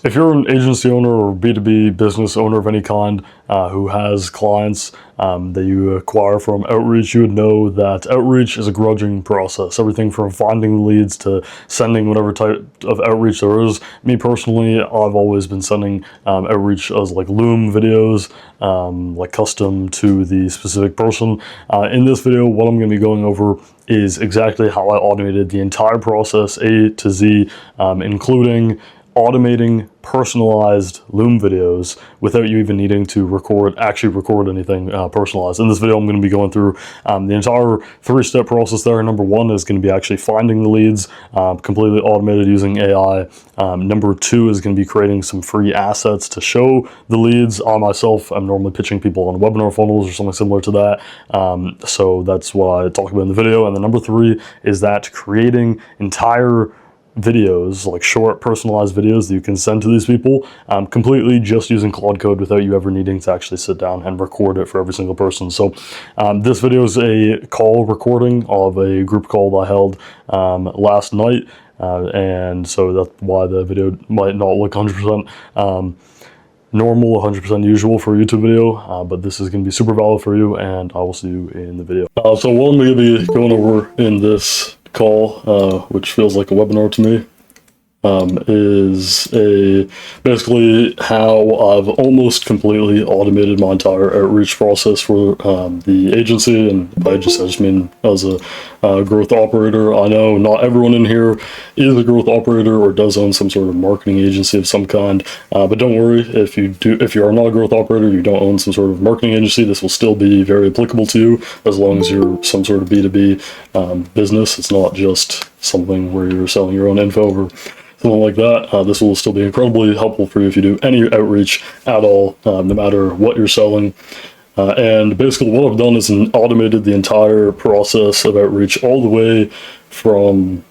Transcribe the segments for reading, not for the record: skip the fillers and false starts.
if you're an agency owner or B2B business owner of any kind who has clients that you acquire from outreach, you would know that outreach is a grudging process. Everything from finding leads to sending whatever type of outreach there is. Me personally, I've always been sending outreach as like Loom videos, like custom to the specific person. In this video, what I'm going to be going over is exactly how I automated the entire process A to Z, including automating personalized Loom videos without you even needing to actually record anything personalized. In this video, I'm going to be going through the entire three-step process there. Number one is going to be actually finding the leads, completely automated using AI. Number two is going to be creating some free assets to show the leads. I myself, I'm normally pitching people on webinar funnels or something similar to that. So that's what I talk about in the video. And then number three is that creating entire videos, like short personalized videos that you can send to these people completely just using Claude Code without you ever needing to actually sit down and record it for every single person. So this video is a call recording of a group call that I held last night, and so that's why the video might not look 100% normal, 100% usual for a YouTube video, but this is going to be super valid for you, and I will see you in the video. So what I'm going to be going over in this call, which feels like a webinar to me, is basically how I've almost completely automated my entire outreach process for the agency. And by agency, I just mean as a growth operator. I know not everyone in here is a growth operator or does own some sort of marketing agency of some kind, but don't worry, if you are not a growth operator, you don't own some sort of marketing agency, this will still be very applicable to you as long as you're some sort of B2B business. It's not just something where you're selling your own info or something like that. This will still be incredibly helpful for you if you do any outreach at all, no matter what you're selling. And basically what I've done is automated the entire process of outreach all the way from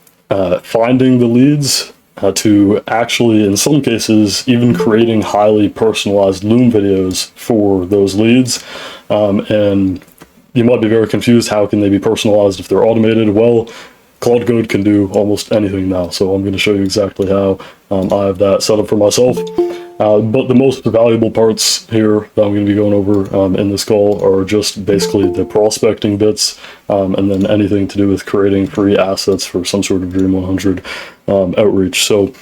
finding the leads to actually, in some cases, even creating highly personalized Loom videos for those leads. And you might be very confused, how can they be personalized if they're automated? Well, Claude Code can do almost anything now, so I'm going to show you exactly how I have that set up for myself. But the most valuable parts here that I'm going to be going over in this call are just basically the prospecting bits, and then anything to do with creating free assets for some sort of Dream 100 outreach. So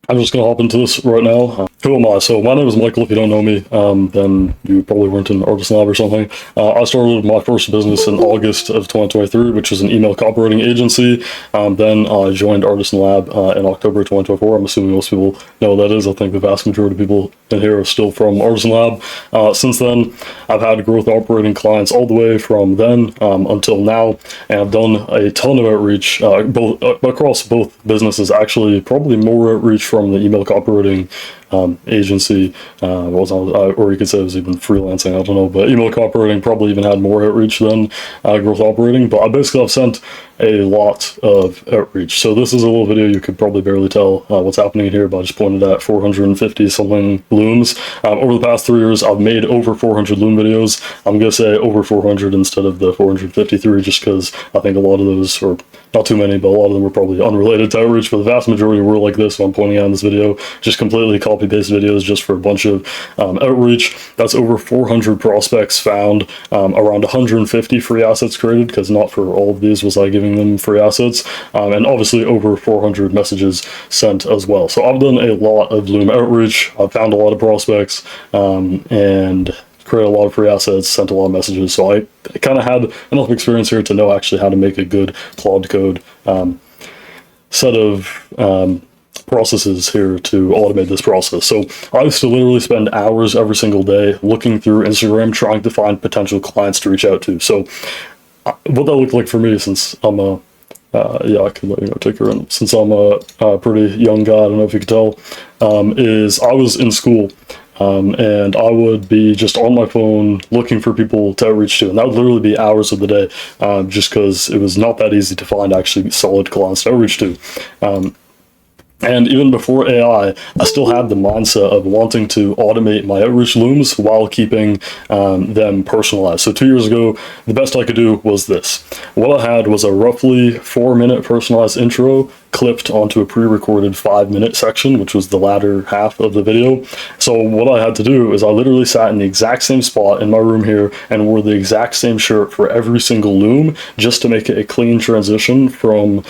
I'm just going to hop into this right now. Who am I? So my name is Michael. If you don't know me, then you probably weren't in Artisan Lab or something. I started my first business in August of 2023, which was an email copywriting agency. Then I joined Artisan Lab in October 2024. I'm assuming most people know what that is. I think the vast majority of people in here are still from Artisan Lab. Since then, I've had growth operating clients all the way from then until now, and I've done a ton of outreach across both businesses. Actually, probably more outreach from the email copywriting agency, or you could say it was even freelancing, I don't know, but email copywriting probably even had more outreach than growth operating. But I basically have sent a lot of outreach. So this is a little video, you could probably barely tell what's happening here, but I just pointed at 450 something Looms. Over the past 3 years, I've made over 400 Loom videos. I'm gonna say over 400 instead of the 453, just because I think a lot of those, or not too many, but a lot of them were probably unrelated to outreach, but the vast majority were like this, what I'm pointing out in this video, just completely copy-paste videos just for a bunch of outreach. That's over 400 prospects found, around 150 free assets created, because not for all of these was I giving them free assets, and obviously over 400 messages sent as well. So I've done a lot of Loom outreach. I've found a lot of prospects, and created a lot of free assets, sent a lot of messages. So I kind of had enough experience here to know actually how to make a good Claude Code set of processes here to automate this process. So I used to literally spend hours every single day looking through Instagram trying to find potential clients to reach out to. So what that looked like for me, since I'm a yeah, I could let you take her in. Since I'm a pretty young guy, I don't know if you could tell, is I was in school, and I would be just on my phone looking for people to outreach to, and that would literally be hours of the day, just because it was not that easy to find actually solid clients to outreach to. And even before AI, I still had the mindset of wanting to automate my outreach Looms while keeping them personalized. So 2 years ago, the best I could do was this. What I had was a roughly 4-minute personalized intro clipped onto a pre-recorded 5-minute section, which was the latter half of the video. So what I had to do is I literally sat in the exact same spot in my room here and wore the exact same shirt for every single loom, just to make it a clean transition from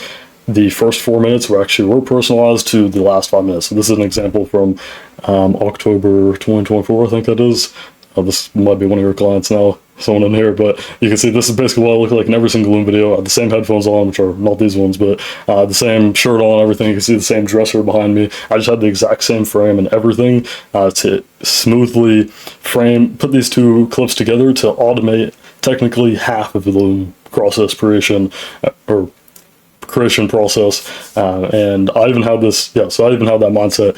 the first 4 minutes were personalized to the last 5 minutes. So this is an example from October 2024, I think that is. This might be one of your clients now, someone in here, but you can see this is basically what I look like in every single Loom video. I had the same headphones on, which are not these ones, but the same shirt on, everything. You can see the same dresser behind me. I just had the exact same frame and everything to smoothly put these two clips together to automate technically half of the Loom process creation, or creation process, and I even had this, so I even had that mindset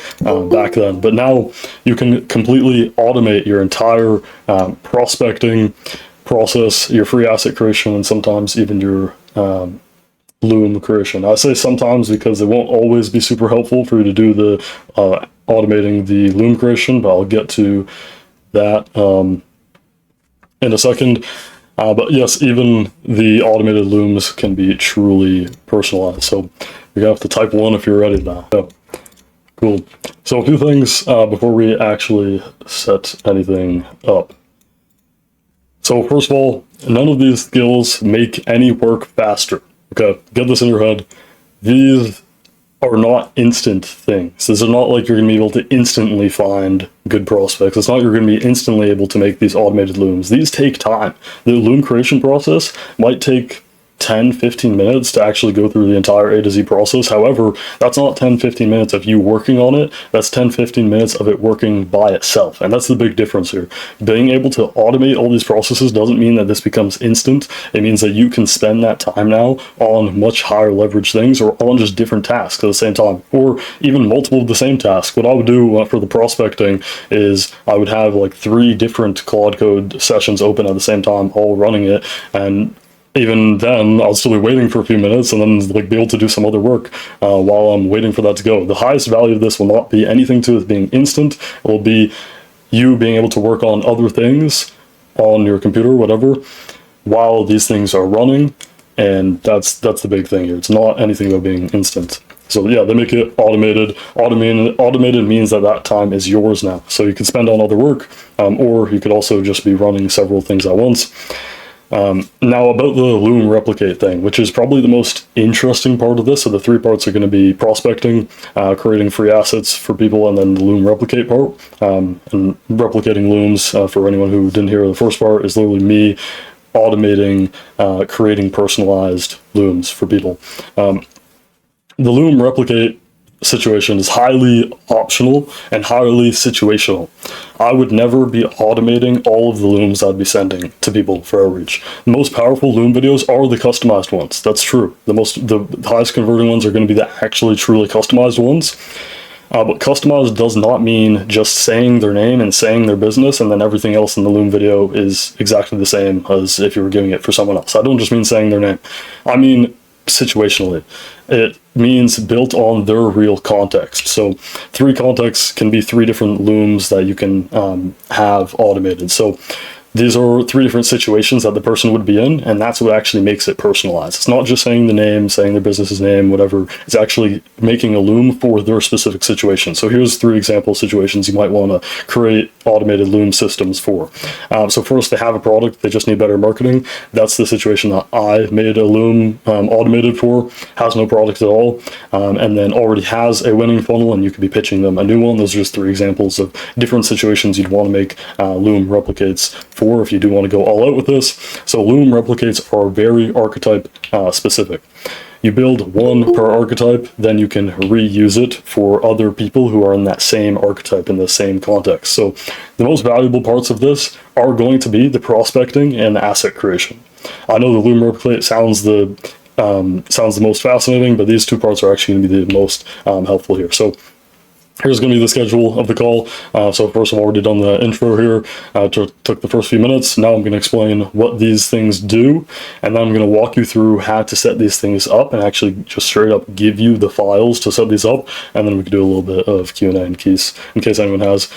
back then. But now you can completely automate your entire prospecting process, your free asset creation, and sometimes even your Loom creation. I say sometimes because it won't always be super helpful for you to do the automating the Loom creation, but I'll get to that in a second. But yes, even the automated looms can be truly personalized. So you're gonna have to type 1 if you're ready now. Yeah. Cool. So a few things before we actually set anything up. So first of all, none of these skills make any work faster. Okay, get this in your head. These are not instant things. These are not like you're going to be able to instantly find good prospects. It's not you're going to be instantly able to make these automated looms. These take time. The loom creation process might take 10-15 minutes to actually go through the entire A to Z process. However, that's not 10-15 minutes of you working on it. That's 10-15 minutes of it working by itself. And that's the big difference here. Being able to automate all these processes doesn't mean that this becomes instant. It means that you can spend that time now on much higher leverage things, or on just different tasks at the same time, or even multiple of the same task. What I would do for the prospecting is I would have like 3 different Claude Code sessions open at the same time, all running it, and even then, I'll still be waiting for a few minutes and then like be able to do some other work while I'm waiting for that to go. The highest value of this will not be anything to it being instant. It will be you being able to work on other things on your computer, whatever, while these things are running. And that's the big thing here. It's not anything about being instant. So yeah, they make it automated. Automated means that time is yours now. So you can spend on other work, or you could also just be running several things at once. Now about the Loom replicate thing, which is probably the most interesting part of this. So the 3 parts are going to be prospecting, creating free assets for people, and then the Loom replicate part. And replicating looms, for anyone who didn't hear the first part, is literally me automating, creating personalized looms for people. The Loom replicate situation is highly optional and highly situational. I would never be automating all of the looms I'd be sending to people for outreach. The most powerful Loom videos are the customized ones. That's true. The highest converting ones are going to be the actually truly customized ones. But customized does not mean just saying their name and saying their business, and then everything else in the Loom video is exactly the same as if you were giving it for someone else. I don't just mean saying their name. I mean situationally. It means built on their real context. So 3 contexts can be 3 different looms that you can have automated. So these are 3 different situations that the person would be in, and that's what actually makes it personalized. It's not just saying the name, saying their business's name, whatever. It's actually making a loom for their specific situation. So here's 3 example situations you might want to create automated loom systems for. So first, they have a product, they just need better marketing. That's the situation that I made a loom automated for. Has no product at all, and then already has a winning funnel, and you could be pitching them a new one. Those are just 3 examples of different situations you'd want to make loom replicates for if you do want to go all out with this. So Loom replicates are very archetype specific. You build 1 per archetype, then you can reuse it for other people who are in that same archetype, in the same context. So the most valuable parts of this are going to be the prospecting and asset creation. I know the Loom replicate sounds the most fascinating, but these 2 parts are actually going to be the most helpful here. So here's going to be the schedule of the call. So first, I've already done the intro here. Took the first few minutes. Now I'm going to explain what these things do, and then I'm going to walk you through how to set these things up, and actually just straight up give you the files to set these up, and then we can do a little bit of Q&A in case anyone has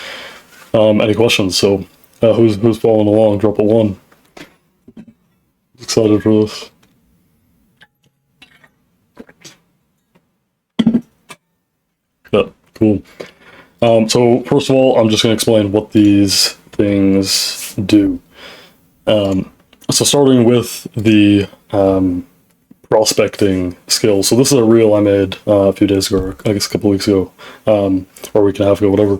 any questions. So who's following along? Drop a 1. Excited for this. Yeah, cool. So first of all, I'm just going to explain what these things do. So starting with the prospecting skills. So this is a reel I made a few days ago, or I guess a couple weeks ago, or a week and a half ago, whatever.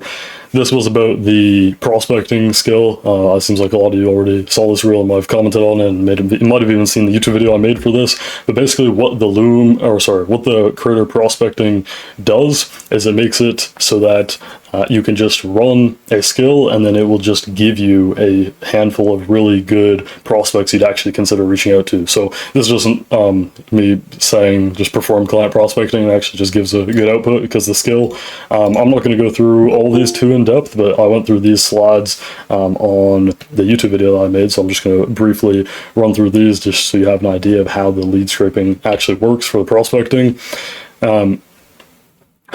This was about the prospecting skill. It seems like a lot of you already saw this reel and might have commented on it, and you might have even seen the YouTube video I made for this. But basically what the what the creator prospecting does is it makes it so that you can just run a skill and then it will just give you a handful of really good prospects you'd actually consider reaching out to. So this isn't me saying just perform client prospecting. It actually just gives a good output because the skill. I'm not going to go through all these too in depth, but I went through these slides on the YouTube video that I made. So I'm just going to briefly run through these just so you have an idea of how the lead scraping actually works for the prospecting.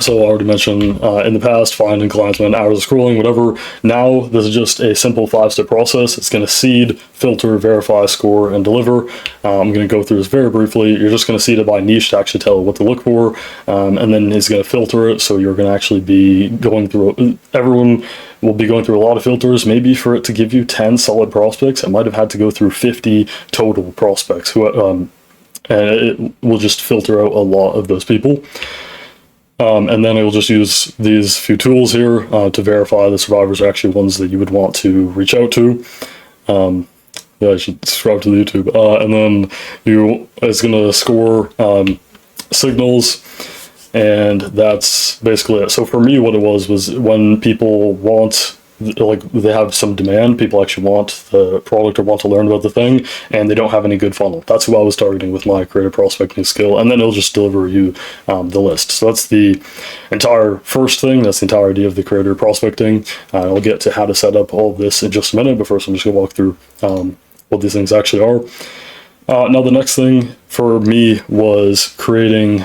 So I already mentioned in the past, finding clients within hours of scrolling, whatever. Now, this is just a simple 5-step process. It's going to seed, filter, verify, score, and deliver. I'm going to go through this very briefly. You're just going to seed it by niche to actually tell it what to look for. And then it's going to filter it. So you're going to actually be going through, everyone will be going through a lot of filters. Maybe for it to give you 10 solid prospects, it might have had to go through 50 total prospects. And it will just filter out a lot of those people. And then it will just use these few tools here to verify the survivors are actually ones that you would want to reach out to. Yeah, I should subscribe to the YouTube. And then it's going to score signals, and that's basically it. So for me, what it was when people want, like, they have some demand, people actually want the product or want to learn about the thing, and they don't have any good funnel. That's who I was targeting with my creative prospecting skill, and then it'll just deliver you the list. So that's the entire first thing. That's the entire idea of the creator prospecting. I'll get to how to set up all of this in just a minute, but first I'm just going to walk through what these things actually are. Now the next thing for me was creating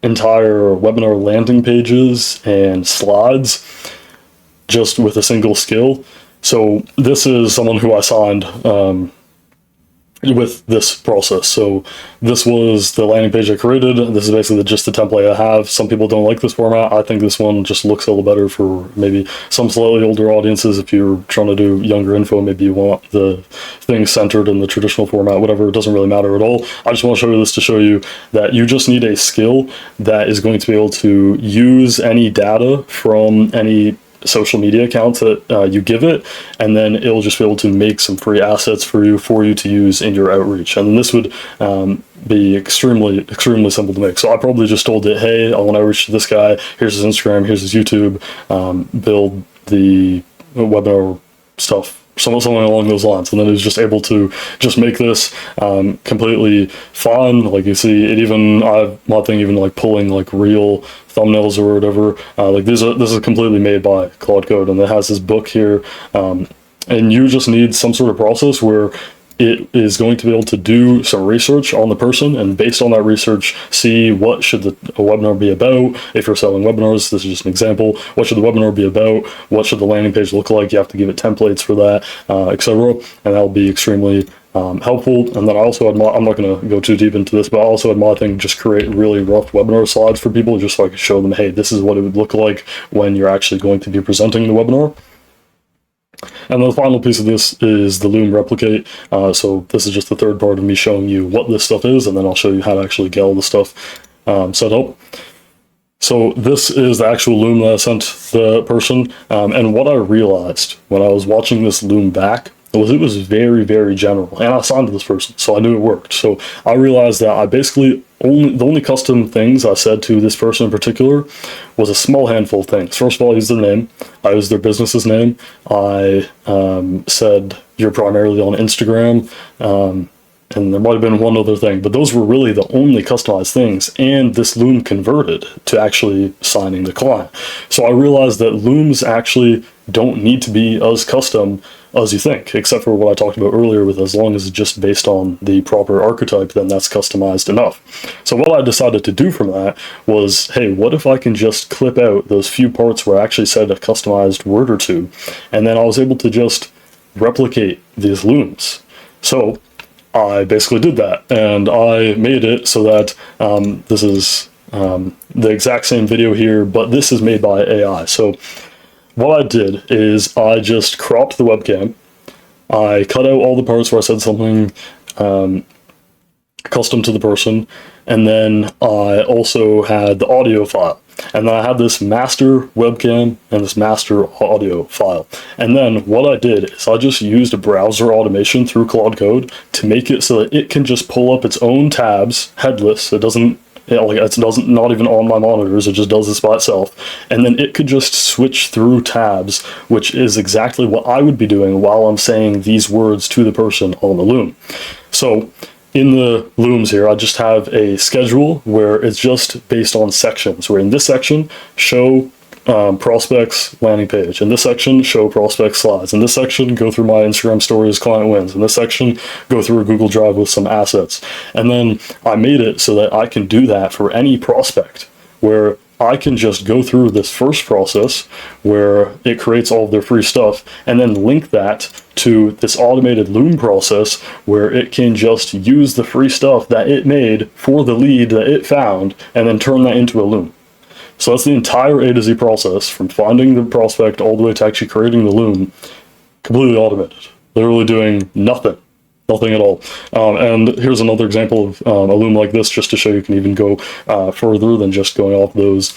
entire webinar landing pages and slides just with a single skill. So this is someone who I signed with this process. So this was the landing page I created. This is basically just the template I have. Some people don't like this format. I think this one just looks a little better for maybe some slightly older audiences. If you're trying to do younger info, maybe you want the thing centered in the traditional format, whatever, it doesn't really matter at all. I just want to show you this to show you that you just need a skill that is going to be able to use any data from any social media account that you give it, and then it'll just be able to make some free assets for you to use in your outreach. And this would be extremely simple to make. So I probably just told it, hey, I want to outreach to this guy, here's his Instagram, here's his YouTube, build the webinar stuff, something along those lines. And then it was just able to just make this completely fun. Like you see it, even I have my thing even like pulling like real thumbnails or whatever. Like this is completely made by Claude Code, and it has this book here. And you just need some sort of process where it is going to be able to do some research on the person, and based on that research, see what should a webinar be about. If you're selling webinars, this is just an example. What should the webinar be about? What should the landing page look like? You have to give it templates for that, etc. And that'll be extremely helpful. And then I also had I'm not going to go too deep into this, but I also had my thing just create really rough webinar slides for people, just so I could show them, hey, this is what it would look like when you're actually going to be presenting the webinar. And the final piece of this is the Loom replicate. So this is just the third part of me showing you what this stuff is, and then I'll show you how to actually get all the stuff set up. So this is the actual Loom that I sent the person. And what I realized when I was watching this Loom back was it was very general, and I signed to this person, so I knew it worked. So I realized that I basically the only custom things I said to this person in particular was a small handful of things. First of all, I used their name. I used their business's name. I said, you're primarily on Instagram, and there might have been one other thing, but those were really the only customized things, and this Loom converted to actually signing the client. So I realized that Looms actually don't need to be as custom as you think, except for what I talked about earlier with as long as it's just based on the proper archetype, then that's customized enough. So what I decided to do from that was, hey, what if I can just clip out those few parts where I actually said a customized word or two, and then I was able to just replicate these Looms. So I basically did that, and I made it so that this is the exact same video here, but this is made by AI. So what I did is I just cropped the webcam. I cut out all the parts where I said something custom to the person, and then I also had the audio file. And then I had this master webcam and this master audio file. And then what I did is I just used a browser automation through Claude Code to make it so that it can just pull up its own tabs, headless. It doesn't, not even on my monitors, it just does this by itself. And then it could just switch through tabs, which is exactly what I would be doing while I'm saying these words to the person on the Loom. So in the Looms here, I just have a schedule where it's just based on sections, where in this section, show prospects landing page. In this section, show prospect slides. In this section, go through my Instagram stories, client wins. In this section, go through a Google Drive with some assets. And then I made it so that I can do that for any prospect, where I can just go through this first process where it creates all of their free stuff and then link that to this automated Loom process where it can just use the free stuff that it made for the lead that it found and then turn that into a Loom. So that's the entire A to Z process, from finding the prospect all the way to actually creating the Loom, completely automated. Literally doing nothing. Nothing at all. And here's another example of a Loom like this, just to show you can even go further than just going off those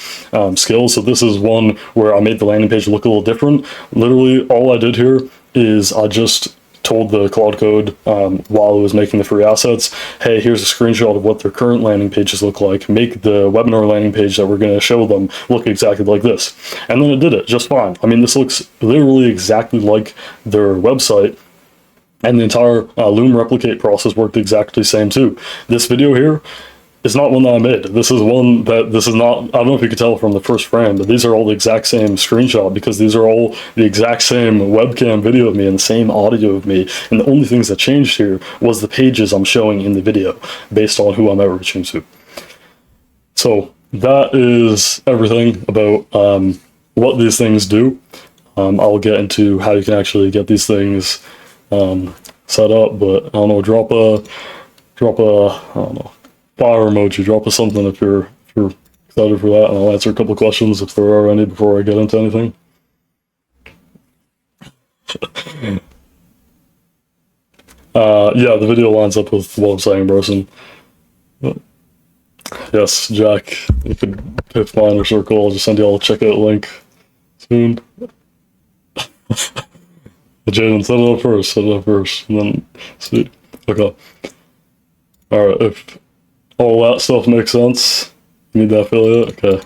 skills. So this is one where I made the landing page look a little different. Literally all I did here is I just told the Claude Code while it was making the free assets, hey, here's a screenshot of what their current landing pages look like. Make the webinar landing page that we're going to show them look exactly like this. And then it did it just fine. I mean, this looks literally exactly like their website. And the entire Loom replicate process worked exactly the same too. This video here is not one that I made. This is one that, this is not, I don't know if you could tell from the first frame, but these are all the exact same screenshot because these are all the exact same webcam video of me and the same audio of me. And the only things that changed here was the pages I'm showing in the video based on who I'm outreaching to. So that is everything about what these things do. I'll get into how you can actually get these things set up, but I don't know, drop a I don't know, fire emoji, drop a something if you're excited for that, and I'll answer a couple of questions if there are any before I get into anything. Yeah, the video lines up with what I'm saying, Brosen. Yes, Jack, you could hit mine or circle, I'll just send you all a checkout link soon. Jaden, set it up first, and then see. Okay. Alright, if all that stuff makes sense, you need that affiliate? Okay.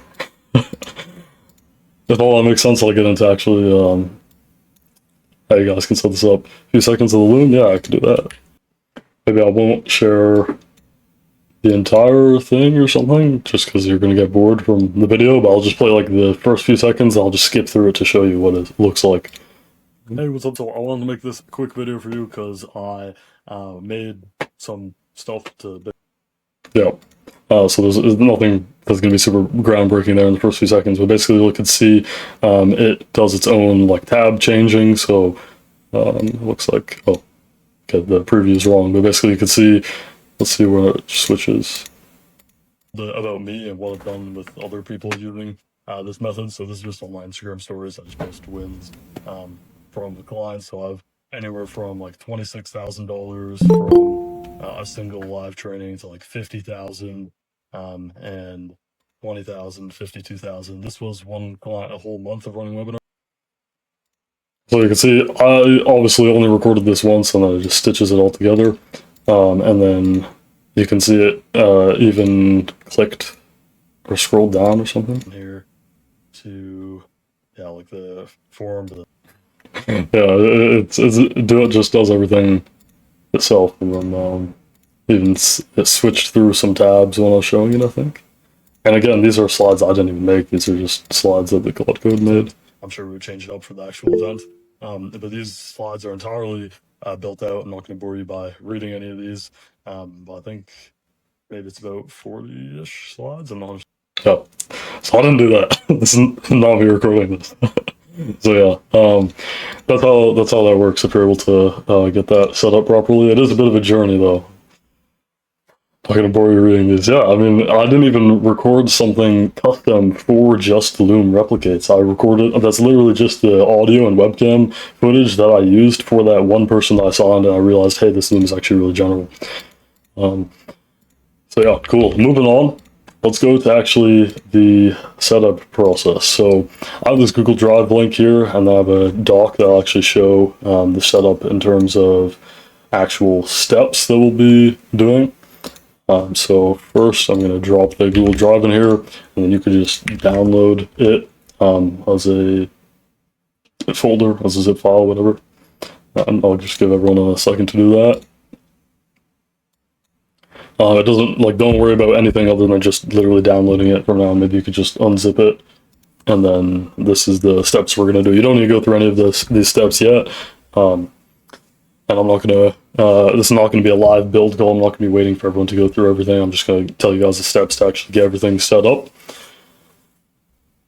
If all that makes sense, I'll get into actually, how you guys can set this up. A few seconds of the Loom, yeah, I can do that. Maybe I won't share the entire thing or something, just because you're going to get bored from the video, but I'll just play like the first few seconds, I'll just skip through it to show you what it looks like. Hey, what's up? So I wanted to make this quick video for you because I made some stuff to... Yeah. So there's nothing that's going to be super groundbreaking there in the first few seconds, but basically you can see it does its own like tab changing, so it looks like... Oh, okay, the preview is wrong, but basically you can see... Let's see where it switches. About me and what I've done with other people using this method. So this is just on my Instagram stories. I just post wins from the clients. So I've anywhere from like $26,000 from a single live training to like 50,000 and 20,000, 52,000. This was one client, a whole month of running webinars. So you can see I obviously only recorded this once and then it just stitches it all together. And then you can see it even clicked or scrolled down or something here to, yeah, like the form. Yeah, it just does everything itself, and then even it switched through some tabs when I was showing it, I think. And again, these are slides I didn't even make. These are just slides that the Claude Code made. I'm sure we would change it up for the actual event. But these slides are entirely built out. I'm not going to bore you by reading any of these. But I think maybe it's about 40-ish slides. I'm not. Yeah. So I didn't do that. This is not me recording this. So yeah, that's how that works if you're able to get that set up properly. It is a bit of a journey though. I'm gonna bore you reading these. Yeah, I mean, I didn't even record something custom for just the Loom replicates. I recorded, that's literally just the audio and webcam footage that I used for that one person that I saw, and I realized, hey, this Loom is actually really general. So yeah, cool. Moving on, let's go to actually the setup process. So I have this Google Drive link here, and I have a doc that'll actually show the setup in terms of actual steps that we'll be doing. So first, I'm going to drop the Google Drive in here, and then you could just download it as a folder, as a zip file, whatever. I'll just give everyone a second to do that. It doesn't, like, don't worry about anything other than just literally downloading it for now. Maybe you could just unzip it, and then this is the steps we're going to do. You don't need to go through any of these steps yet. And I'm not going to, this is not going to be a live build call. I'm not going to be waiting for everyone to go through everything. I'm just going to tell you guys the steps to actually get everything set up.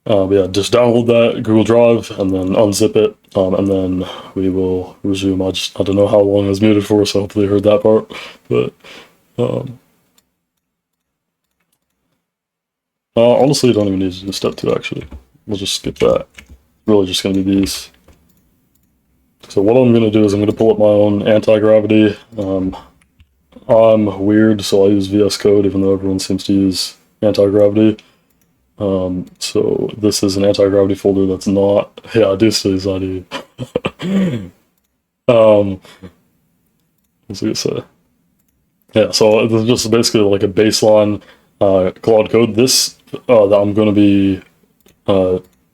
But yeah, just download that Google Drive and then unzip it, and then we will resume. I don't know how long I was muted for, so hopefully you heard that part. But honestly, you don't even need to do step 2, actually. We'll just skip that. Really just going to be these. So what I'm going to do is I'm going to pull up my own anti-gravity. I'm weird, so I use VS Code, even though everyone seems to use anti-gravity. So this is an anti-gravity folder that's not... Yeah, I do still use ID. What's I going to say? Yeah, so this is just basically like a baseline Claude Code. This that I'm going to be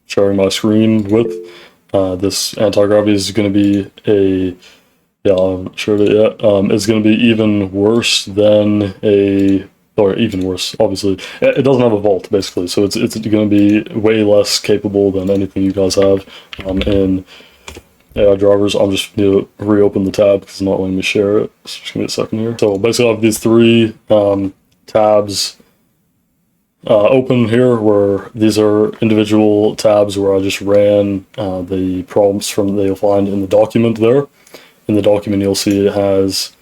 sharing my screen with. This anti-gravity is going to be a, yeah, I'm not sure yet. It's going to be even worse than or even worse, obviously. It doesn't have a vault, basically, so it's going to be way less capable than anything you guys have in AI drivers. I'm just going to reopen the tab because it's not letting me share it. So just give me a second here. So basically I have these 3 tabs open here, where these are individual tabs where I just ran the prompts from that you'll find in the document there. In the document, you'll see it has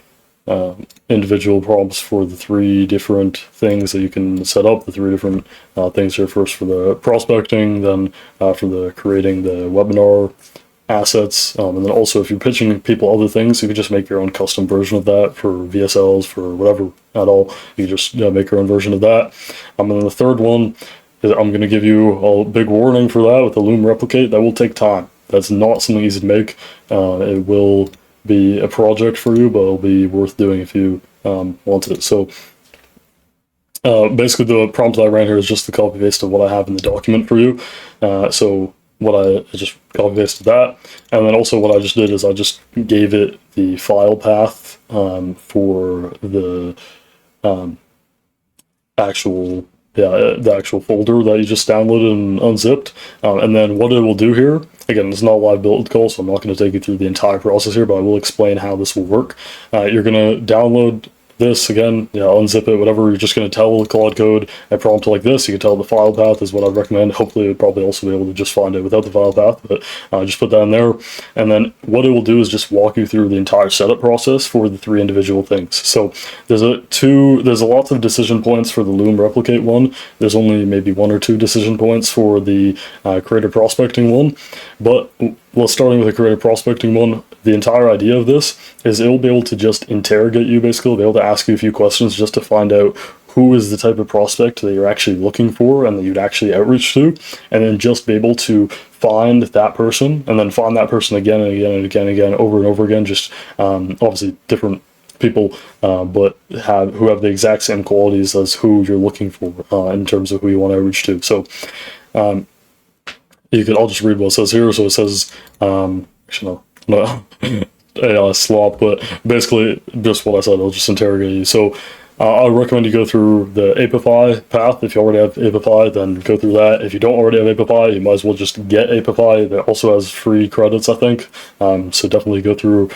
individual prompts for the 3 different things that you can set up, the 3 different things here. First for the prospecting, then for the creating the webinar assets, and then also if you're pitching people other things, you could just make your own custom version of that for VSLs, for whatever at all. You can just make your own version of that. And then the third one is I'm going to give you a big warning for that with the Loom replicate. That will take time. That's not something easy to make. It will be a project for you, but it'll be worth doing if you want it. So basically the prompt that I ran here is just the copy paste of what I have in the document for you. So what I just copy pasted that, and then also what I just did is I just gave it the file path for the actual folder that you just downloaded and unzipped, and then what it will do here. Again, it's not a live build call, so I'm not going to take you through the entire process here, but I will explain how this will work. You're going to download this again, unzip it, whatever. You're just going to tell Claude Code a prompt like this. You can tell the file path is what I'd recommend. Hopefully, it would probably also be able to just find it without the file path, but just put that in there. And then what it will do is just walk you through the entire setup process for the 3 individual things. So there's a lot of decision points for the Loom replicate one. There's only maybe 1 or 2 decision points for the creator prospecting one. But starting with the creator prospecting one, the entire idea of this is it will be able to just interrogate you, basically. It'll be able to ask you a few questions just to find out who is the type of prospect that you're actually looking for and that you'd actually outreach to, and then just be able to find that person and then find that person again and again and again and again, over and over again, just obviously different people, but who have the exact same qualities as who you're looking for in terms of who you want to outreach to. So I'll just read what it says here. So it says, actually no, AI slop, but basically just what I said. I'll just interrogate you. So I would recommend you go through the Apify path. If you already have Apify, then go through that. If you don't already have Apify, you might as well just get Apify. That also has free credits, I think. So definitely go through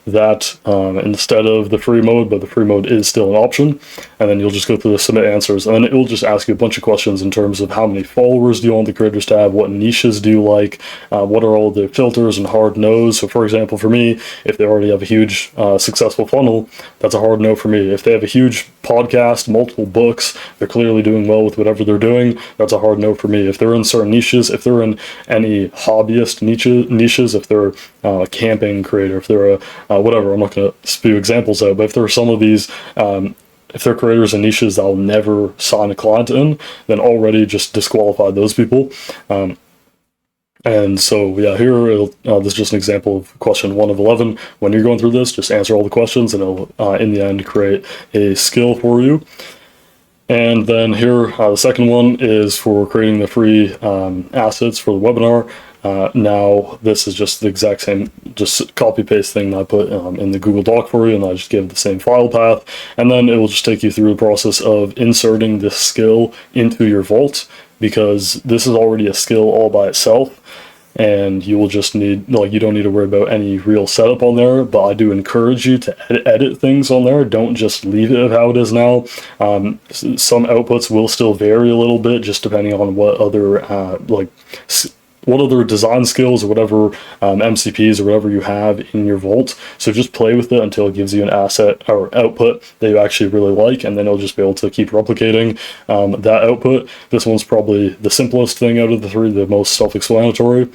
that instead of the free mode, but the free mode is still an option. And then you'll just go through the submit answers, and then it will just ask you a bunch of questions in terms of how many followers do you want the creators to have, what niches do you like, what are all the filters and hard no's. So for example, for me, if they already have a huge successful funnel, that's a hard no for me. If they have a huge podcast, multiple books, they're clearly doing well with whatever they're doing, that's a hard no for me. If they're in certain niches, if they're in any hobbyist niches, if they're a camping creator, if they're a whatever, I'm not going to spew examples out, but if there are some of these if they're creators in niches that I'll never sign a client in, then already just disqualify those people. And so, yeah, here, this is just an example of question 1 of 11. When you're going through this, just answer all the questions, and it'll, in the end, create a skill for you. And then here, the second one is for creating the free assets for the webinar. Now, this is just the exact same, just copy-paste thing that I put in the Google Doc for you, and I just give the same file path. And then it will just take you through the process of inserting this skill into your vault, because this is already a skill all by itself. And you will just need, like, you don't need to worry about any real setup on there, but I do encourage you to edit things on there. Don't just leave it how it is now. Some outputs will still vary a little bit, just depending on what other, what other design skills or whatever MCPs or whatever you have in your vault. So just play with it until it gives you an asset or output that you actually really like, and then you'll just be able to keep replicating that output. This one's probably the simplest thing out of the 3, the most self-explanatory.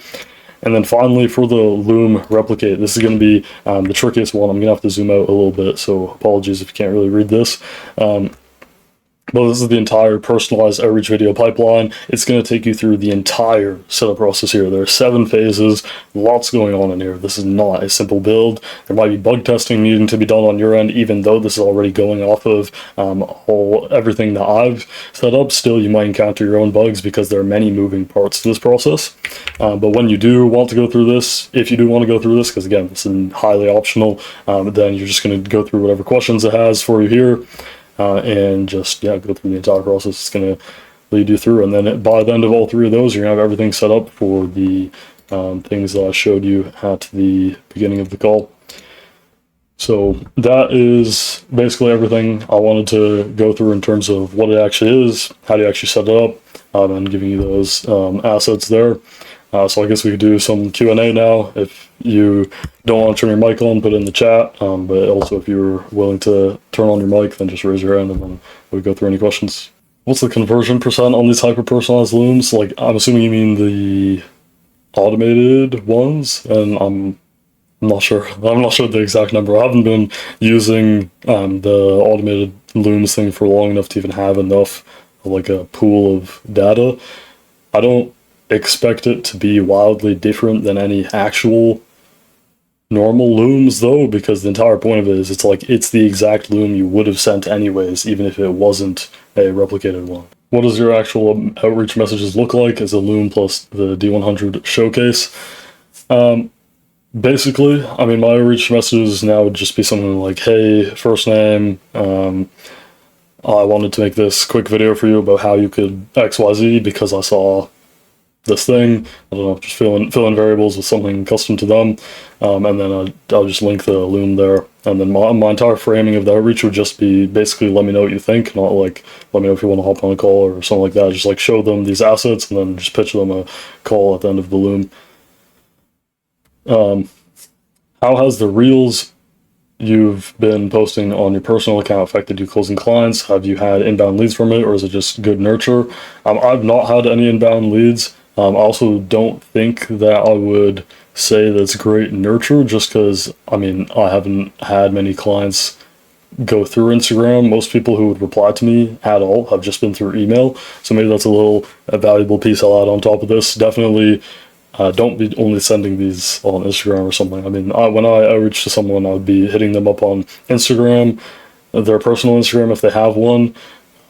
And then finally, for the Loom replicate, this is going to be the trickiest one. I'm going to have to zoom out a little bit, so apologies if you can't really read this. Well, this is the entire personalized outreach video pipeline. It's going to take you through the entire setup process here. There are 7 phases, lots going on in here. This is not a simple build. There might be bug testing needing to be done on your end, even though this is already going off of everything that I've set up. Still, you might encounter your own bugs because there are many moving parts to this process. But when you do want to go through this, if you do want to go through this, because again, it's highly optional, then you're just going to go through whatever questions it has for you here. And just, yeah, go through the entire process. It's going to lead you through. And then by the end of all 3 of those, you're going to have everything set up for the things that I showed you at the beginning of the call. So that is basically everything I wanted to go through in terms of what it actually is, how do you actually set it up, and giving you those assets there. So I guess we could do some Q&A now. If you don't want to turn your mic on, put it in the chat. But also, if you're willing to turn on your mic, then just raise your hand and then we'll go through any questions. What's the conversion percent on these hyper-personalized looms? Like, I'm assuming you mean the automated ones, and I'm not sure. I'm not sure the exact number. I haven't been using the automated looms thing for long enough to even have enough, like, a pool of data. I don't expect it to be wildly different than any actual normal looms, though, because the entire point of it is it's the exact loom you would have sent anyways, even if it wasn't a replicated one. What does your actual outreach messages look like as a loom plus the D100 showcase? Basically, I mean, my outreach messages now would just be something like, hey, first name, I wanted to make this quick video for you about how you could XYZ because I saw this thing. I don't know, just fill in variables with something custom to them, and then I'll just link the loom there. And then my entire framing of the outreach would just be basically let me know what you think, not like let me know if you want to hop on a call or something like that. Just like show them these assets and then just pitch them a call at the end of the loom. How has the reels you've been posting on your personal account affected you closing clients? Have you had inbound leads from it, or is it just good nurture? I've not had any inbound leads. I also don't think that I would say that's great nurture, just because, I mean, I haven't had many clients go through Instagram. Most people who would reply to me at all have just been through email. So maybe that's a valuable piece I'll add on top of this. Definitely don't be only sending these on Instagram or something. I mean, when I outreach to someone, I would be hitting them up on Instagram, their personal Instagram if they have one,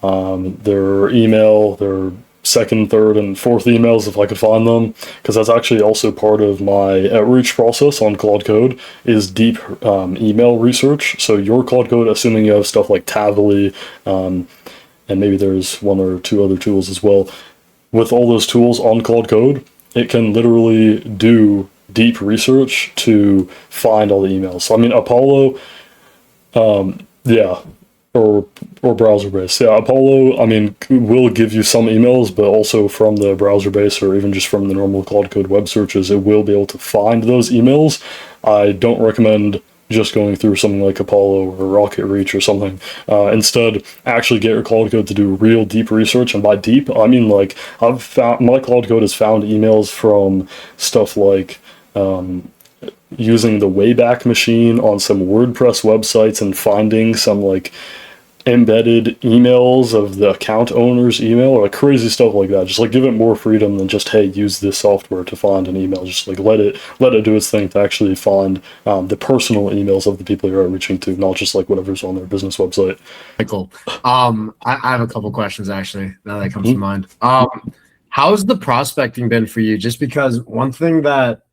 their email, their second, third, and fourth emails if I could find them, because that's actually also part of my outreach process on Claude Code is deep email research. So your Claude Code, assuming you have stuff like Tavily, and maybe there's 1 or 2 other tools as well. With all those tools on Claude Code, it can literally do deep research to find all the emails. So I mean, Apollo, yeah, or browser base. Yeah, Apollo, I mean, will give you some emails, but also from the browser base or even just from the normal Claude Code web searches, it will be able to find those emails. I don't recommend just going through something like Apollo or Rocket Reach or something. Instead, actually get your Claude Code to do real deep research, and by deep, I mean like I've found my Claude Code has found emails from stuff like using the Wayback Machine on some WordPress websites and finding some like embedded emails of the account owner's email or like crazy stuff like that. Just like give it more freedom than just, hey, use this software to find an email. Just like let it do its thing to actually find the personal emails of the people you're outreaching to, not just like whatever's on their business website. Cool. I have a couple questions actually now that comes to mind. How's the prospecting been for you? Just because one thing that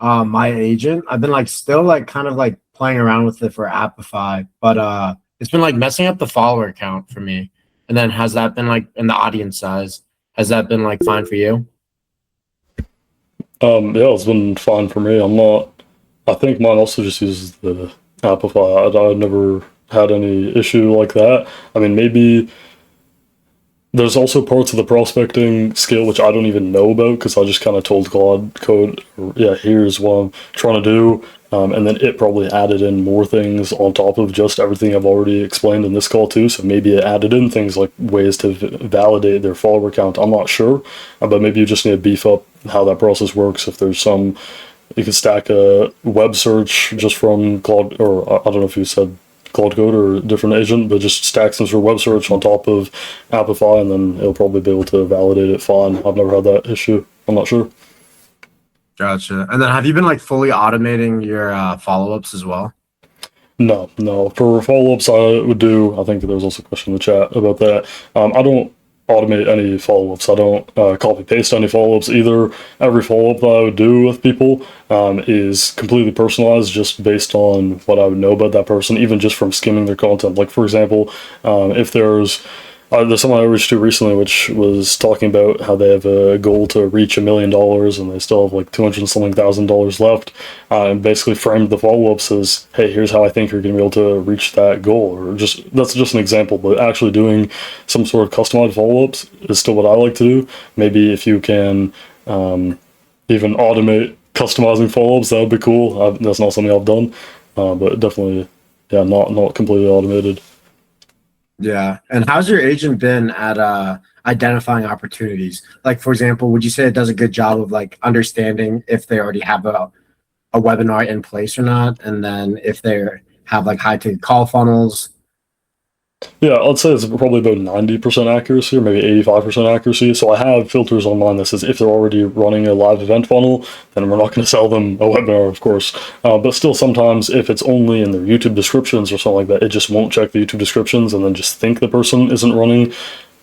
my agent, I've been like still like kind of like playing around with it for Appify, but it's been like messing up the follower count for me. And then has that been like in the audience size? Has that been like fine for you? Yeah, it's been fine for me. I think mine also just uses the Appify. I've never had any issue like that. I mean, maybe there's also parts of the prospecting skill which I don't even know about because I just kind of told Claude Code, yeah, here's what I'm trying to do. And then it probably added in more things on top of just everything I've already explained in this call too. So maybe it added in things like ways to validate their follower count. I'm not sure, but maybe you just need to beef up how that process works. If there's some, you could stack a web search just from Claude, or I don't know if you said Claude Code or a different agent, but just stack some sort of web search on top of Appify, and then it'll probably be able to validate it fine. I've never had that issue. I'm not sure. Gotcha. And then have you been like fully automating your follow-ups as well? No. For follow-ups, I would do, I think there was also a question in the chat about that. I don't automate any follow-ups. I don't copy-paste any follow-ups either. Every follow-up that I would do with people is completely personalized just based on what I would know about that person, even just from skimming their content. Like, for example, if there's someone I reached to recently, which was talking about how they have a goal to reach $1 million and they still have like 200 something thousand dollars left, and basically framed the follow-ups as, hey, here's how I think you're going to be able to reach that goal. Or just, that's just an example, but actually doing some sort of customized follow-ups is still what I like to do. Maybe if you can even automate customizing follow-ups, that would be cool. That's not something I've done, but definitely, yeah, not completely automated. Yeah. And how's your agent been at identifying opportunities? Like, for example, would you say it does a good job of like understanding if they already have a webinar in place or not? And then if they have like high ticket call funnels? Yeah, I'd say it's probably about 90% accuracy or maybe 85% accuracy. So I have filters on mine that says if they're already running a live event funnel, then we're not going to sell them a webinar, of course. But still, sometimes if it's only in their YouTube descriptions or something like that, it just won't check the YouTube descriptions and then just think the person isn't running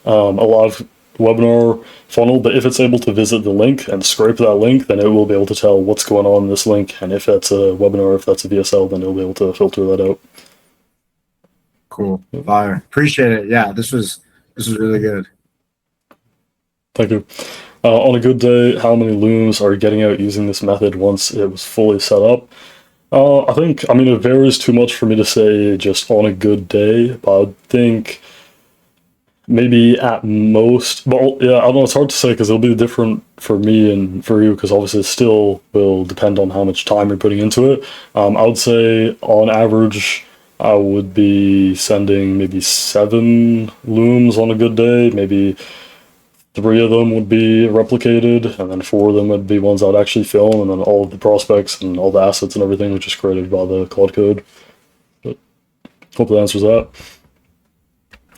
a live webinar funnel. But if it's able to visit the link and scrape that link, then it will be able to tell what's going on in this link. And if that's a webinar, if that's a VSL, then it'll be able to filter that out. Cool. Fire. Appreciate it. Yeah, this was really good. Thank you. On a good day, how many looms are you getting out using this method once it was fully set up? I mean, it varies too much for me to say just on a good day, but I think maybe at most, well, yeah, I don't know, it's hard to say because it'll be different for me and for you because obviously it still will depend on how much time you're putting into it. I would say on average, I would be sending maybe 7 looms on a good day. Maybe 3 of them would be replicated, and then 4 of them would be ones I'd actually film, and then all of the prospects and all the assets and everything was just created by the Claude Code. But hope that answers that.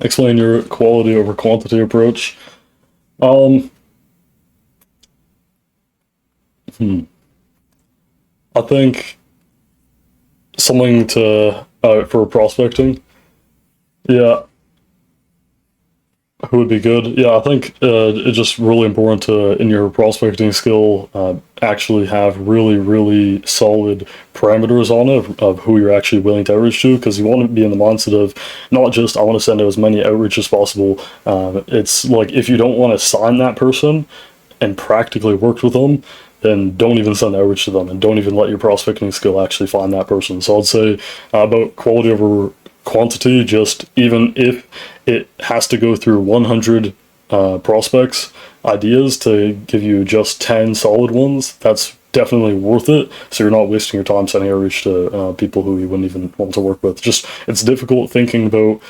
Explain your quality over quantity approach. I think something to for prospecting. Yeah. Who would be good? Yeah, I think it's just really important to, in your prospecting skill, actually have really, really solid parameters on it of who you're actually willing to outreach to, because you want to be in the mindset of not just, I want to send out as many outreach as possible. It's like, if you don't want to sign that person and practically work with them, and don't even send outreach to them, and don't even let your prospecting skill actually find that person. So I'd say about quality over quantity, just even if it has to go through 100 prospects, ideas to give you just 10 solid ones, that's definitely worth it. So you're not wasting your time sending outreach to people who you wouldn't even want to work with. Just, it's difficult thinking about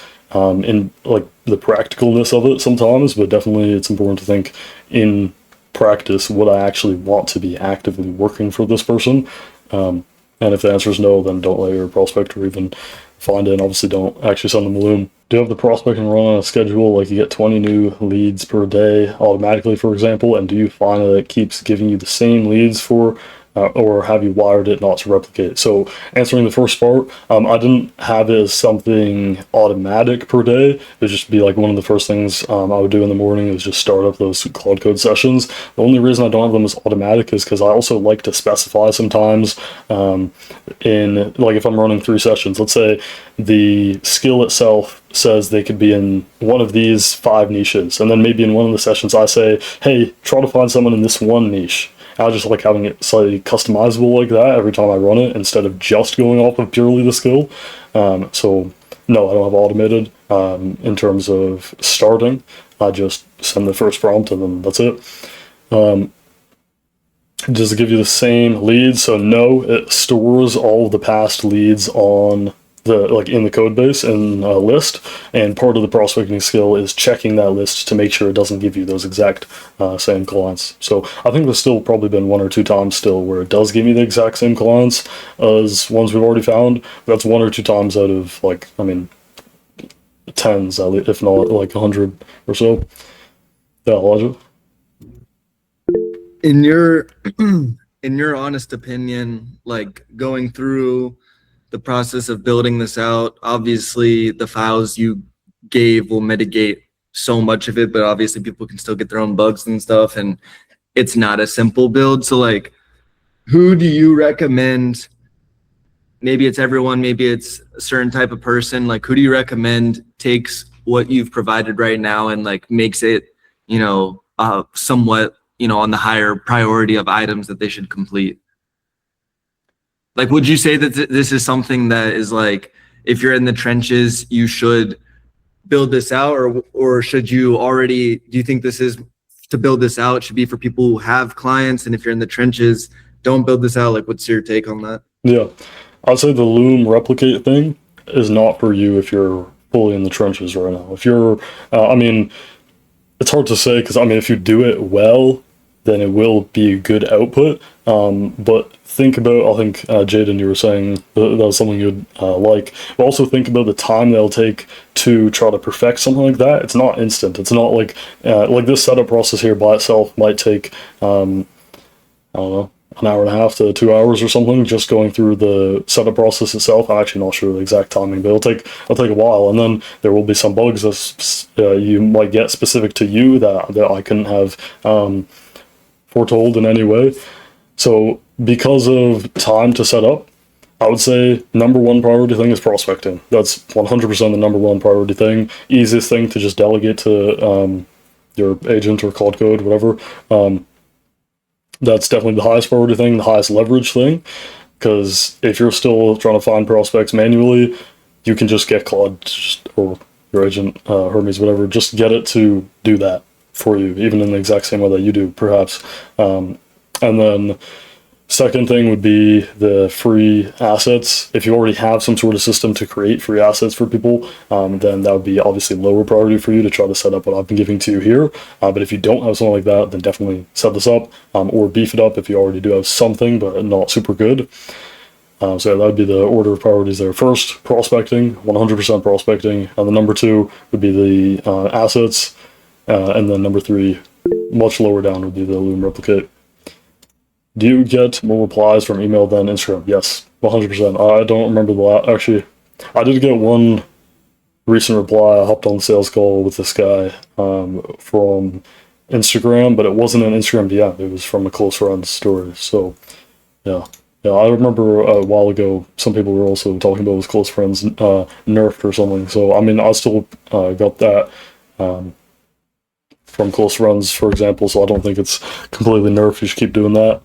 in like the practicalness of it sometimes, but definitely it's important to think in practice, would I actually want to be actively working for this person? And if the answer is no, then don't let your prospect or even find it, and obviously don't actually send them a Loom. Do you have the prospecting run on a schedule, like you get 20 new leads per day automatically, for example, and do you find that it keeps giving you the same leads for, or have you wired it not to replicate? So answering the first part, I didn't have it as something automatic per day. It would just be like one of the first things I would do in the morning is just start up those Claude Code sessions. The only reason I don't have them as automatic is because I also like to specify sometimes in, like if I'm running 3 sessions, let's say the skill itself says they could be in one of these 5 niches, and then maybe in one of the sessions I say, hey, try to find someone in this one niche. I just like having it slightly customizable like that every time I run it, instead of just going off of purely the skill. So no, I don't have automated in terms of starting. I just send the first prompt and then that's it. Does it give you the same leads? So no, it stores all of the past leads on the, like in the code base in a list, and part of the prospecting skill is checking that list to make sure it doesn't give you those exact same clients. So I think there's still probably been 1 or 2 times still where it does give me the exact same clients as ones we've already found. That's 1 or 2 times out of, like, I mean, tens, if not like 100 or so. Yeah, Elijah? In your in your honest opinion, like going through the process of building this out, obviously the files you gave will mitigate so much of it, but obviously people can still get their own bugs and stuff, and it's not a simple build. So like, who do you recommend? Maybe it's everyone, maybe it's a certain type of person. Like, who do you recommend takes what you've provided right now and like makes it, somewhat, on the higher priority of items that they should complete? Like, would you say that this is something that is like, if you're in the trenches, you should build this out, or should you already, do you think this is to build this out should be for people who have clients, and if you're in the trenches, don't build this out? Like, what's your take on that? Yeah, I'd say the Loom replicate thing is not for you if you're fully in the trenches right now. If you're, I mean, it's hard to say because, I mean, if you do it well, then it will be a good output. But think about, I think, Jaden, you were saying that was something you'd like. But also think about the time they'll take to try to perfect something like that. It's not instant. It's not like this setup process here by itself might take, I don't know, an hour and a half to 2 hours or something, just going through the setup process itself. I'm actually not sure the exact timing, but it'll take a while, and then there will be some bugs that you might get specific to you that I couldn't have foretold in any way. So because of time to set up, I would say number 1 priority thing is prospecting. That's 100% the number 1 priority thing. Easiest thing to just delegate to your agent or Claude Code, whatever. That's definitely the highest priority thing, the highest leverage thing, because if you're still trying to find prospects manually, you can just get Claude or your agent, Hermes, whatever, just get it to do that for you, even in the exact same way that you do, perhaps. And then second thing would be the free assets. If you already have some sort of system to create free assets for people, then that would be obviously lower priority for you to try to set up what I've been giving to you here. But if you don't have something like that, then definitely set this up, or beef it up if you already do have something, but not super good. So yeah, that would be the order of priorities there. First, prospecting, 100% prospecting. And the number 2 would be the assets. And then number 3, much lower down, would be the Loom replicate. Do you get more replies from email than Instagram? Yes, 100%. I don't remember the last. Actually, I did get one recent reply. I hopped on the sales call with this guy from Instagram, but it wasn't an Instagram DM. It was from a close friend's story. So, yeah. Yeah, I remember a while ago, some people were also talking about his close friends nerfed or something. So, I mean, I still got that. from close friends, for example. So I don't think it's completely nerfed. You should keep doing that.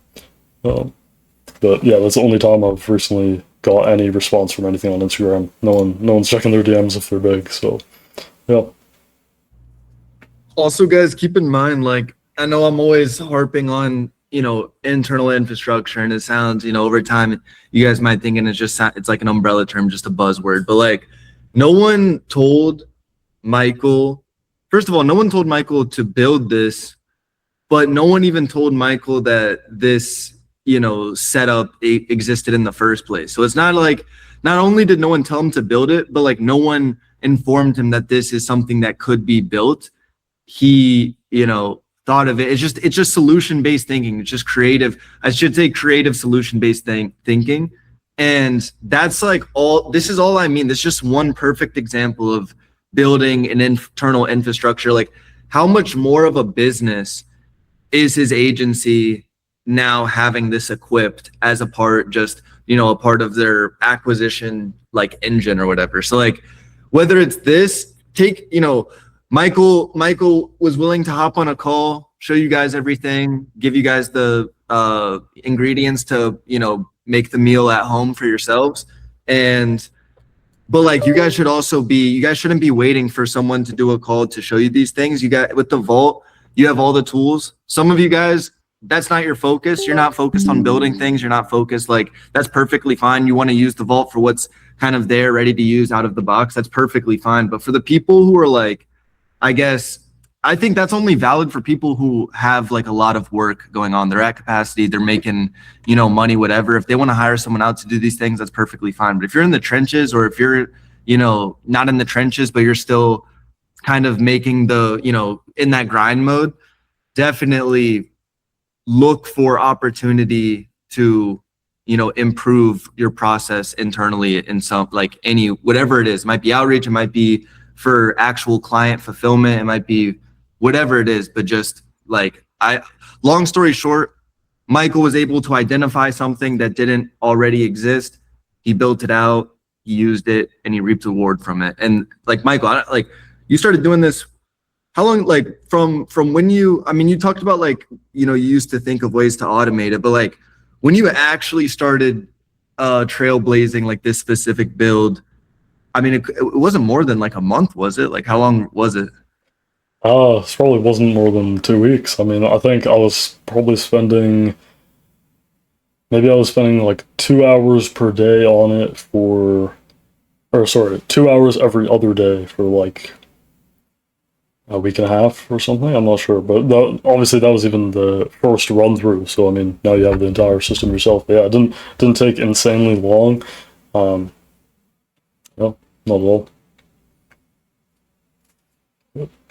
But yeah, that's the only time I've recently got any response from anything on Instagram. No one's checking their DMs if they're big. So yeah. Also, guys, keep in mind, like, I know I'm always harping on, internal infrastructure, and it sounds, over time, you guys might think it's like an umbrella term, just a buzzword, but like, no one told Michael, first of all, no one told Michael to build this, but no one even told Michael that this, setup existed in the first place. So it's not like, not only did no one tell him to build it, but like no one informed him that this is something that could be built. He, thought of it. It's just solution-based thinking. It's just creative. I should say creative solution-based thinking. And that's like this is all I mean. This is just one perfect example of building an internal infrastructure. Like, how much more of a business is his agency now having this equipped as a part, just, a part of their acquisition, like, engine or whatever. So like, whether it's this, Michael was willing to hop on a call, show you guys everything, give you guys the ingredients to, make the meal at home for yourselves. But like, you guys shouldn't be waiting for someone to do a call to show you these things. With the Vault, you have all the tools. Some of you guys, that's not your focus. You're not focused on building things. You're not focused, like, that's perfectly fine. You want to use the Vault for what's kind of there, ready to use out of the box. That's perfectly fine. But for the people who are like, I think that's only valid for people who have like a lot of work going on. They're at capacity, they're making, money, whatever. If they want to hire someone out to do these things, that's perfectly fine. But if you're in the trenches, or if you're, not in the trenches, but you're still kind of making the, in that grind mode, definitely look for opportunity to, improve your process internally in some, like, whatever it is. It might be outreach, it might be for actual client fulfillment, it might be whatever it is. But just like, long story short, Michael was able to identify something that didn't already exist. He built it out, he used it, and he reaped the reward from it. And like, Michael, you started doing this, how long, like, from when you talked about, like, you used to think of ways to automate it, but like, when you actually started trailblazing like this specific build, it wasn't more than like a month, was it? Like, how long was it? It probably wasn't more than 2 weeks. I think I was probably spending like 2 hours per day on it 2 hours every other day for like a week and a half or something. I'm not sure, but obviously that was even the first run through. So now you have the entire system yourself. But yeah, it didn't take insanely long. No, not at all.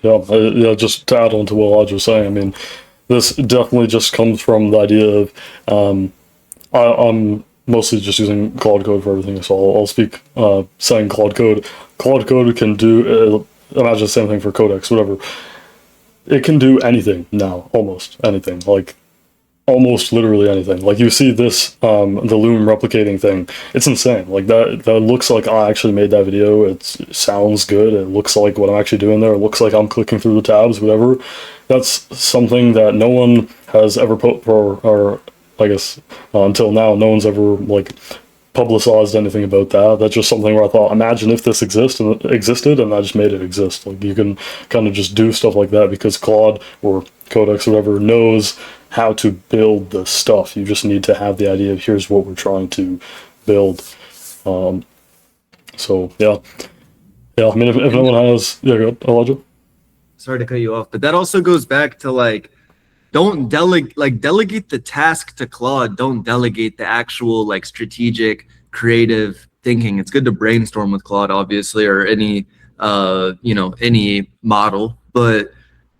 Yeah, just to add on to what I was saying, this definitely just comes from the idea of I'm mostly just using Claude Code for everything, so I'll speak saying Claude Code. Claude Code can do, imagine the same thing for Codex, whatever. It can do anything now, almost anything, like almost literally anything. Like, you see this, the Loom replicating thing, it's insane. Like, that looks like I actually made that video. It sounds good. It looks like what I'm actually doing there. It looks like I'm clicking through the tabs, whatever. That's something that no one has ever put or I guess until now, no one's ever like publicized anything about that. That's just something where I thought, imagine if this existed, and I just made it exist. Like, you can kind of just do stuff like that because Claude or Codex or whatever knows how to build the stuff. You just need to have the idea of here's what we're trying to build. So yeah. If no one has, go ahead, Elijah. Sorry to cut you off, but that also goes back to like, don't delegate the task to Claude. Don't delegate the actual like strategic, creative thinking. It's good to brainstorm with Claude, obviously, or any any model. But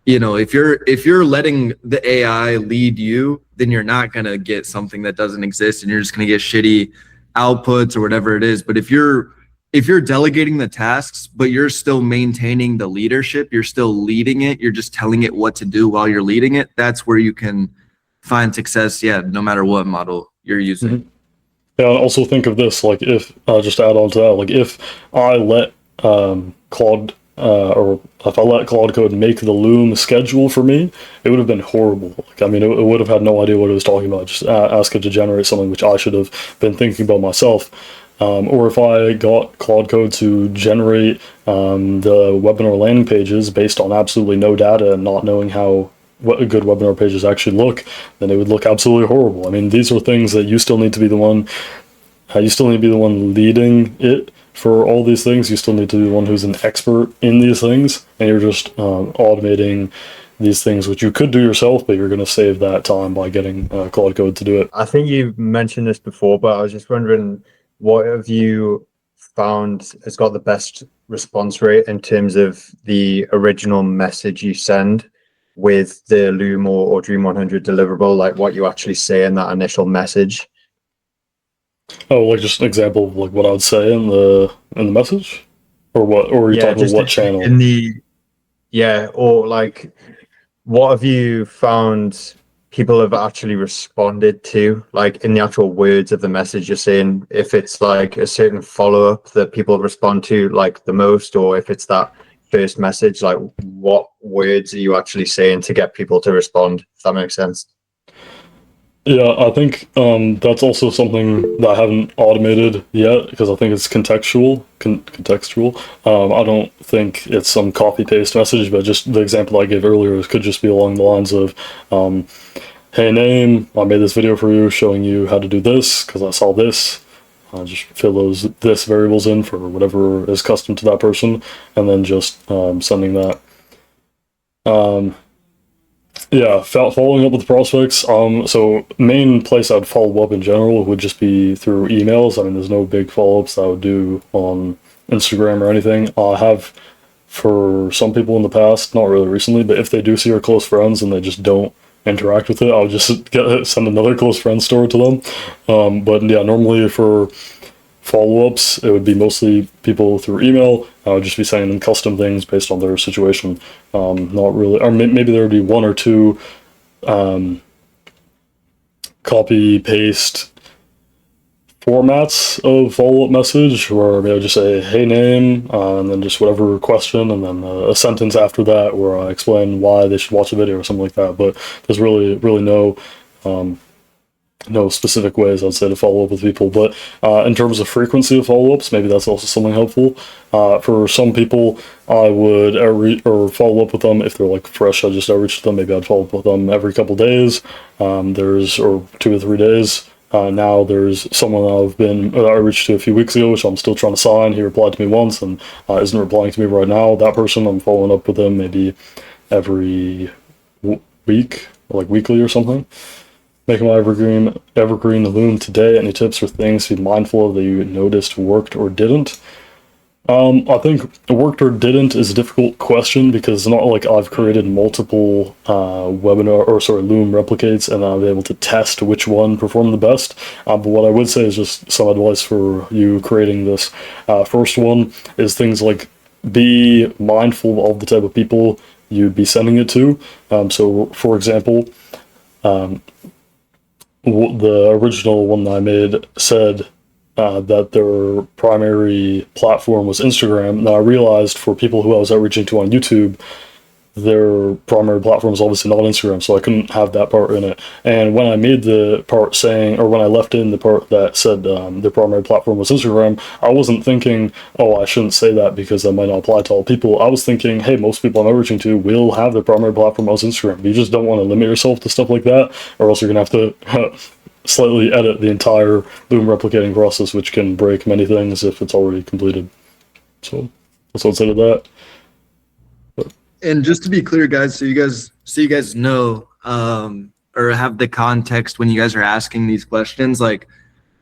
if you're letting the AI lead you, then you're not gonna get something that doesn't exist, and you're just gonna get shitty outputs or whatever it is. But if you're delegating the tasks, but you're still maintaining the leadership, you're still leading it, you're just telling it what to do while you're leading it, that's where you can find success, no matter what model you're using. Mm-hmm. Yeah, and also think of this, like, if, just to add on to that, like, if I let Claude or if I let Claude Code make the Loom schedule for me, it would have been horrible. Like, I mean, it would have had no idea what it was talking about. Just ask it to generate something which I should have been thinking about myself. Or if I got Claude Code to generate the webinar landing pages based on absolutely no data and not knowing how what a good webinar pages actually look, then it would look absolutely horrible. I mean, these are things that you still need to be the one. You still need to be the one leading it for all these things. You still need to be the one who's an expert in these things, and you're just automating these things, which you could do yourself, but you're going to save that time by getting Claude Code to do it. I think you mentioned this before, but I was just wondering, what have you found has got the best response rate in terms of the original message you send with the Loom or Dream 100 deliverable, like what you actually say in that initial message? Oh, like just an example of like what I would say in the message, or what, or are you talking about what channel? In the or like, what have you found people have actually responded to, like in the actual words of the message you're saying? If it's like a certain follow-up that people respond to like the most, or if it's that first message, like what words are you actually saying to get people to respond, if that makes sense? Yeah, I think that's also something that I haven't automated yet, because I think it's contextual. I don't think it's some copy paste message, but just the example I gave earlier could just be along the lines of, "Hey name, I made this video for you showing you how to do this because I saw this. Just fill those this variables in for whatever is custom to that person," and then just sending that. Yeah, following up with prospects. So main place I'd follow up in general would just be through emails. I mean, there's no big follow-ups that I would do on Instagram or anything. I have for some people in the past, not really recently, but if they do see our close friends and they just don't interact with it, I'll just send another close friend story to them. But yeah, normally for follow-ups, it would be mostly people through email. I would just be sending them custom things based on their situation. Not really, or maybe there would be one or two copy paste formats of follow-up message where maybe I just say, "Hey name," and then just whatever question, and then a sentence after that where I explain why they should watch a video or something like that. But there's really no specific ways I'd say to follow up with people. But in terms of frequency of follow-ups, maybe that's also something helpful. For some people, I would follow up with them if they're like fresh. I just outreach to them. Maybe I'd follow up with them every couple days. Or 2 or 3 days. Now there's someone I reached to a few weeks ago, which I'm still trying to sign. He replied to me once and isn't replying to me right now. That person, I'm following up with them maybe every week, or like weekly or something. Making my evergreen Loom today. Any tips or things to be mindful of that you noticed worked or didn't? I think worked or didn't is a difficult question because it's not like I've created multiple Loom replicates and I'll be able to test which one performed the best. But what I would say is just some advice for you creating this. First one is things like be mindful of the type of people you'd be sending it to. So for example, the original one that I made said that their primary platform was Instagram. Now I realized for people who I was outreaching to on YouTube, their primary platform is obviously not Instagram, so I couldn't have that part in it. And when I made the part when I left in the part that said their primary platform was Instagram, I wasn't thinking, oh, I shouldn't say that because that might not apply to all people. I was thinking, hey, most people I'm outreaching to will have their primary platform as Instagram. You just don't want to limit yourself to stuff like that, or else you're going to have to slightly edit the entire Loom replicating process, which can break many things if it's already completed. So that's what I'd say to that. And just to be clear, guys, so you guys know or have the context when you guys are asking these questions, like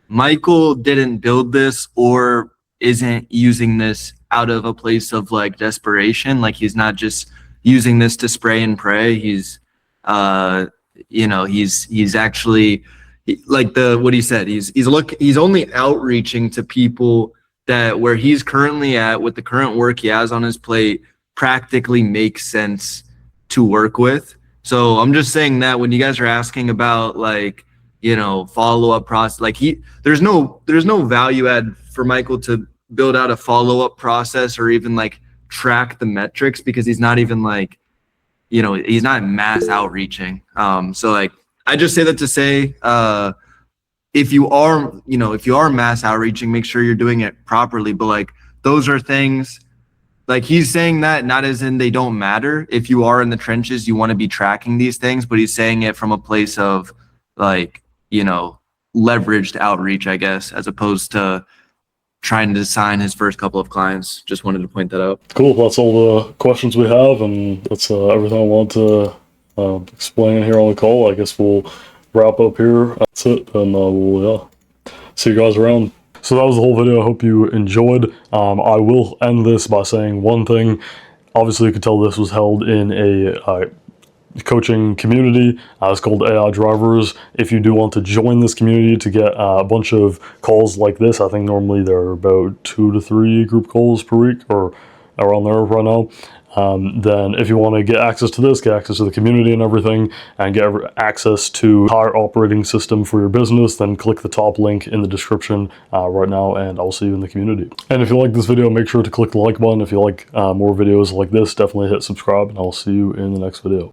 Michael didn't build this or isn't using this out of a place of like desperation. Like he's not just using this to spray and pray. He's he's actually like what he said. He's only outreaching to people that where he's currently at with the current work he has on his plate practically makes sense to work with. So I'm just saying that when you guys are asking about like, follow-up process, like there's no value add for Michael to build out a follow-up process or even like track the metrics because he's not even like, he's not mass outreaching. So like, I just say that to say, if you are mass outreaching, make sure you're doing it properly. But like, those are things like he's saying that not as in they don't matter. If you are in the trenches, you want to be tracking these things, but he's saying it from a place of like, leveraged outreach, I guess, as opposed to trying to sign his first couple of clients. Just wanted to point that out. Cool. That's all the questions we have, and that's everything I want to explain here on the call. I guess we'll wrap up here. That's it, and we'll see you guys around. So that was the whole video. I hope you enjoyed. I will end this by saying one thing. Obviously, you could tell this was held in a coaching community. It's called AI Drivers. If you do want to join this community to get a bunch of calls like this, I think normally there are about 2 to 3 group calls per week or around there right now. Then if you want to get access to this, get access to the community and everything, and get access to entire operating system for your business, then click the top link in the description right now, and I'll see you in the community. And if you like this video, make sure to click the like button. If you like more videos like this, definitely hit subscribe, and I'll see you in the next video.